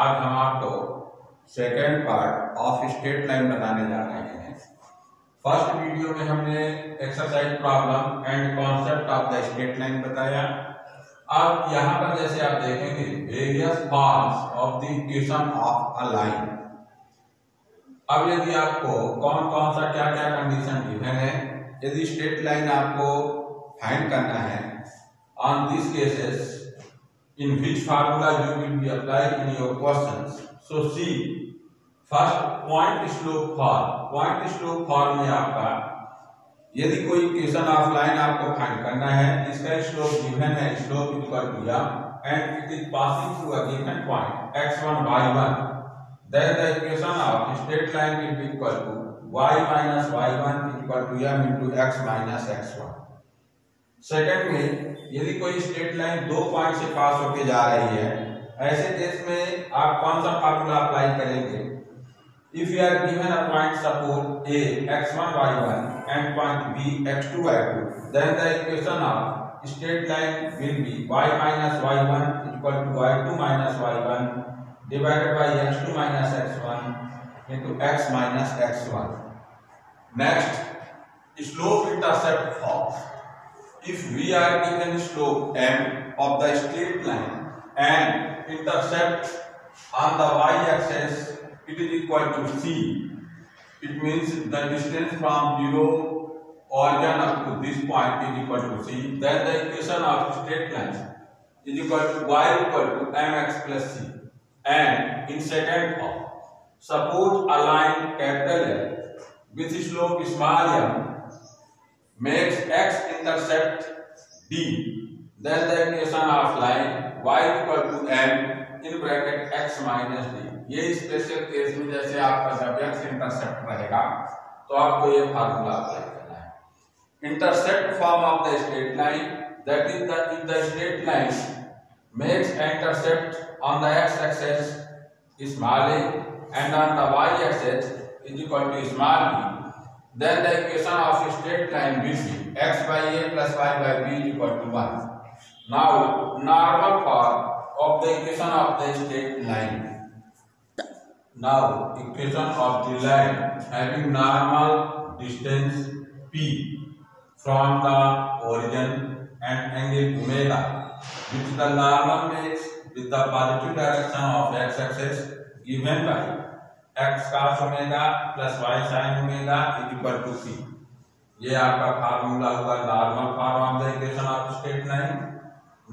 आज हम आपको second part of straight line बताने जा रहे हैं। फर्स्ट वीडियो में हमने exercise problem and concept of the straight line बताया। अब यहाँ पर जैसे आप देखेंगे various forms of the equation of a line. अब यदि आपको कौन कौन सा क्या क्या कंडीशन गिवन है, यदि स्ट्रेट लाइन आपको फाइंड करना है, on this cases in which formula you will be applied in your questions. So see, first point slope form. Point slope form में आपका यदि कोई इक्वेशन ऑफ लाइन आपको फाइंड करना है, इसका स्लोप गिवन है, slope equal to m and it is passing through a given point x1 y1, then the equation of straight line will be equal to y minus y1 equal to m into x minus x1. Second में यदि कोई straight line दो point से पास होके जा रही है, ऐसे केस में आप कौन सा फार्मूला अप्लाई करेंगे? If you are given a point suppose a x1 y1 and point b x2 y2, then the equation of straight line will be y minus y1 equal to y2 minus y1 divided by x2 minus x1 into x minus x1. Next, slope intercept form. If we are given slope m of the straight line and intercept on the y-axis, it is equal to c. It means the distance from zero origin up to this point is equal to c. Then the equation of straight line is equal to y equal to mx plus c. And in second form, suppose a line capital L with slope small m makes x intercept d, then the equation of line y equal to m in bracket x minus d. ये special case में जैसे आपका जब x intercept रहेगा तो आपको ये formula apply करना है। Intercept form of the straight line, that is the if the straight line makes an intercept on the x axis small a and on the y axis is equal to small b, then the equation of straight line will be x by a plus y by b is equal to 1. Now, normal form of the equation of the straight line. Now, equation of the line having normal distance p from the origin and angle omega, which the normal makes with the positive direction of x-axis given by x cos omega plus y sin omega is equal to c. ये आपका formula हुआ normal form of the equation of straight line.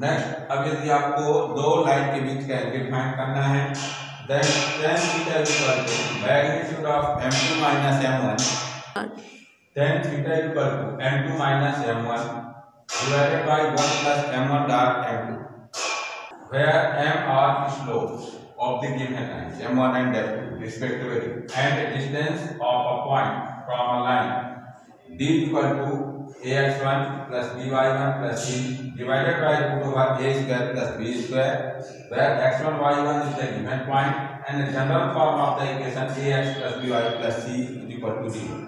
Next, अब यदि आपको दो line के बीच का angle find करना है, then tan theta equal to magnitude of m2 minus m1, tan theta equal to m2 minus m1 divided by 1 plus m1 dot m2, where m are slopes of the given lines m1 and m2 respectively, and distance of a point from a line d equal to ax1 plus by1 plus c divided by root over a square plus b square, where x1 y1 is the given point and the general form of the equation ax plus by plus c is equal to 0,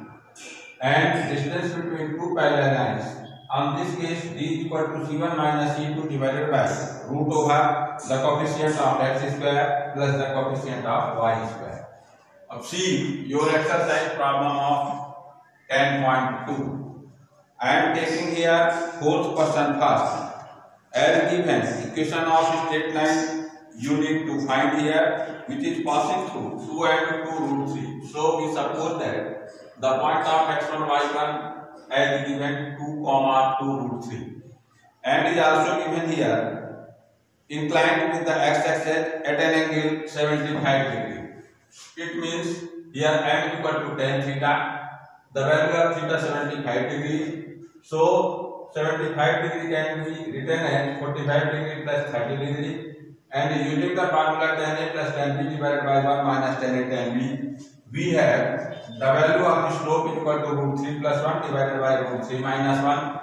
and distance between two parallel lines. On this case, d is equal to c1 minus c2 divided by root over the coefficient of x square plus the coefficient of y square. अब see your exercise problem of 10.2. I am taking here fourth question first. As given, equation of straight line you need to find here, which is passing through 2 and 2 root 3. So we suppose that the point of x1 y1 as given 2 comma 2 root 3, and is also given here inclined with the x-axis at an angle 75 degree. It means here m equal to tan theta, the value of theta 75 degree, so 75 degree can be written as 45 degree plus 30 degree, and using the formula tan a plus tan b divided by 1 minus tan a tan b, we have the value of the slope equal to root 3 plus 1 divided by root 3 minus 1,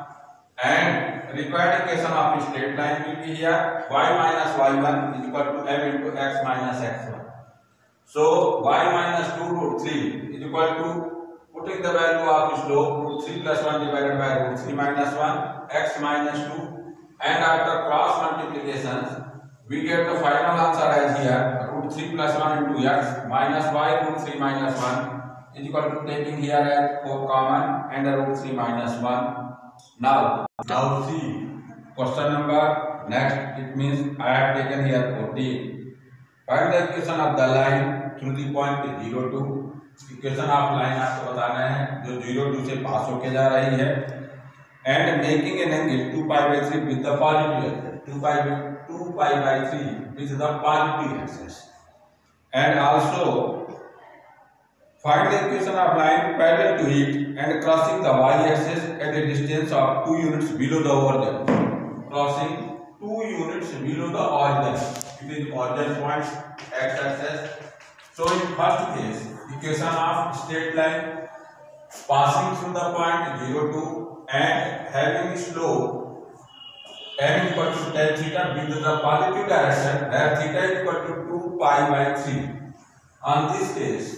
and required equation of the straight line will be here y minus y1 is equal to m into x minus x1. So y minus 2 root 3 is equal to, putting the value of the slope root 3 plus 1 divided by root 3 minus 1 x minus 2, and after cross multiplications we get the final answer as here root root 3 plus 1 into x minus y root 3 minus 1 is equal to taking here as 4 common and root 3 minus 1. Now see question number next. It means I have taken here 14. Find the equation of the line through the point 02. Equation of line आपको बताना है जो 02 से पास होके जा रही है and making an angle 2 pi by 3 with the positive axis 2 pi by 3 with the positive axis and also find the equation of line parallel to it and crossing the y axis at a distance of 2 units below the origin. Crossing 2 units below the origin. It is origin point x axis. So in first case, equation of straight line passing through the point 02 and having slope m equal to tan theta with the positive direction where theta is equal to 2 pi by 3. On this case,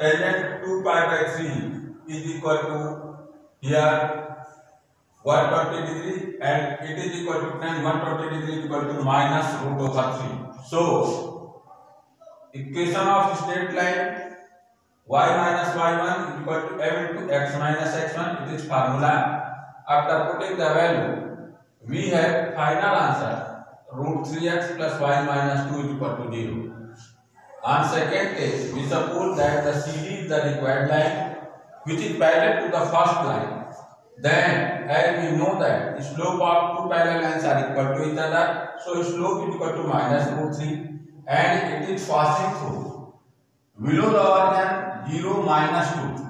tangent 2 pi by 3 is equal to here 120 degree and it is equal to tan 120 degree is equal to minus root over 3. So equation of straight line y minus y1 is equal to m into x minus x1. It is formula. After putting the value, we have final answer root 3x plus y minus 2 is equal to 0. On second case, we suppose that the CD is the required line which is parallel to the first line. Then, as we know that slope of two parallel lines are equal to each other, so slope is equal to minus root 3. And it is passing through below the origin 0 minus 2.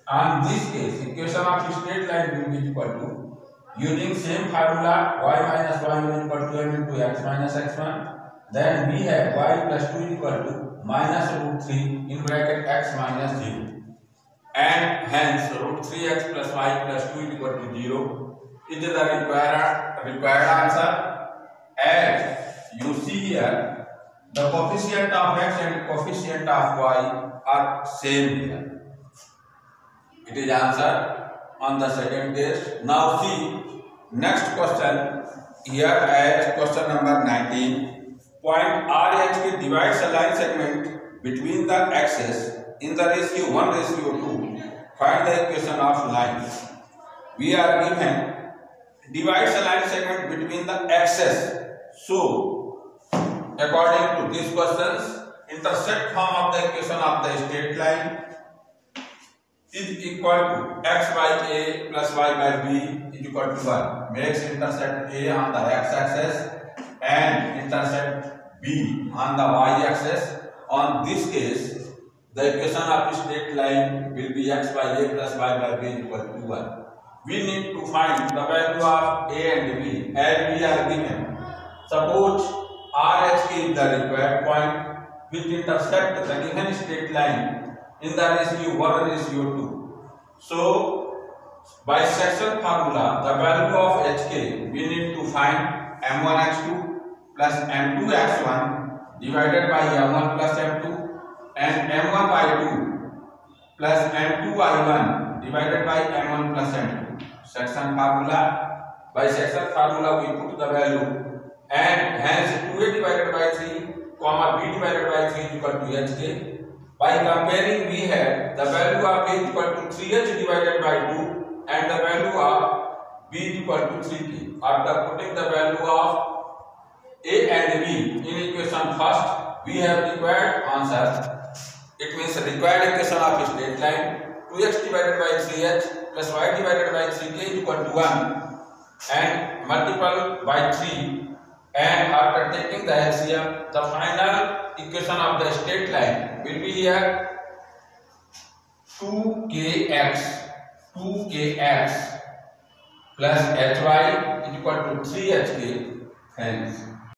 On this case, equation of straight line will be equal to using same formula y minus y1 equal to m into x minus x1. Then we have y plus 2 equal to minus root 3 in bracket x minus 0. And hence root 3x plus y plus 2 is equal to 0. It is the required answer. As you see here, the coefficient of x and coefficient of y are same here. It is answer on the second case. Now see next question here as question number 19. Point RHK divides a line segment between the axes in the ratio 1:2. Find the equation of line. We are given divides a line segment between the axes. So according to these questions, intersect form of the equation of the straight line is equal to x by a plus y by b is equal to 1. Makes intersect a on the x-axis and intersect b on the y-axis. On this case, the equation of straight line will be x by a plus y by b is equal to 1. We need to find the value of a and b as we are given. Suppose RHK is the required point which intersect the given straight line in the ratio 1:2. So, by section formula, the value of HK we need to find m1x2 plus m2x1 divided by m1 plus m2 and m1 by 2 plus m2y1 divided by m1 plus m2. Section formula. By section formula, we put the value. And hence 2a divided by 3 comma b divided by 3 is equal to hk. By comparing, we have the value of a is equal to 3h divided by 2 and the value of b is equal to 3k. After putting the value of a and b in equation first, we have required answer. It means required equation of straight line 2x divided by 3h plus y divided by 3k is equal to 1 and multiple by 3. And after taking the LCM, the final equation of the straight line will be here 2kx plus hy is equal to 3hk. Hence